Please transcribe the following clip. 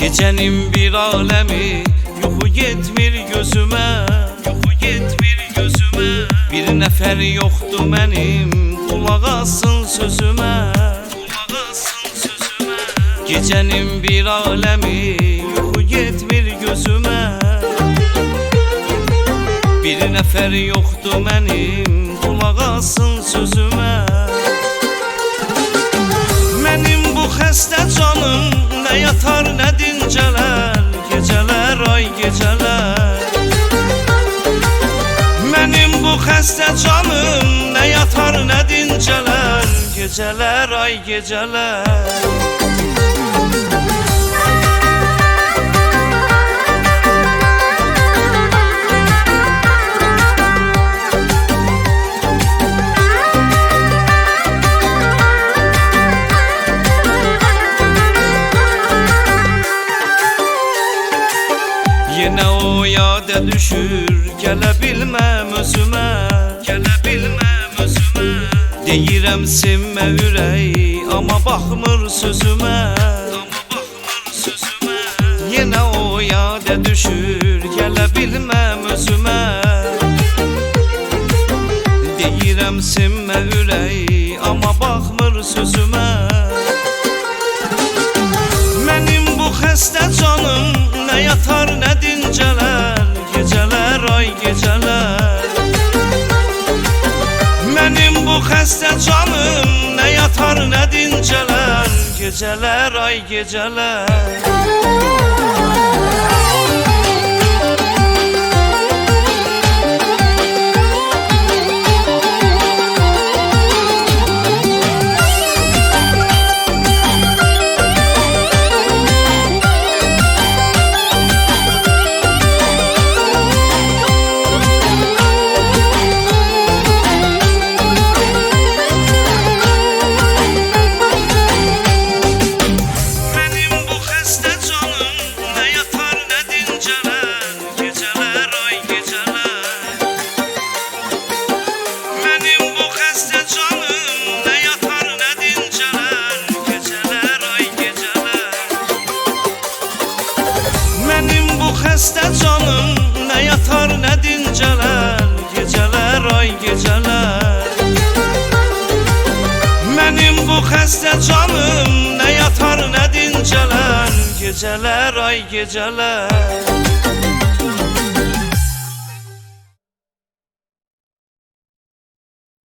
Gecenin bir alemi yuxu getmir gözüme, yuxu getmir gözüme. Bir nəfər yoxdur mənim, qulaq asın sözümə, qulaq asın sözümə. Gecenin bir alemi yuxu getmir gözüme. Bir nəfər yoxdur mənim, qulaq asın sözümə. Mənim bu xəstə canım nə yatar nə dincələr, gecələr ay gecələr. Mənim bu xəstə canım nə yatar nə dincələr, gecələr ay gecələr. Yenə o yada düşür, gələ bilməm özümə, gələ bilməm özümə. Deyirəm sevmə ürək, amma baxmır sözümə, amma baxmır sözümə. Yenə o yada düşür, gələ bilməm özümə. Deyirəm sevmə ürək, amma baxmır sözümə. Mənim bu xəstə canım nə yatar nə dincələr, gecələr ay gecələr. Mənim bu xəstə canım nə yatar nə dincələr, gecələr ay gecələr. Xəstə canım nə yatar nə dincələr, gecələr ay gecələr. Mənim bu xəstə canım nə yatar nə dincələr, gecələr ay gecələr.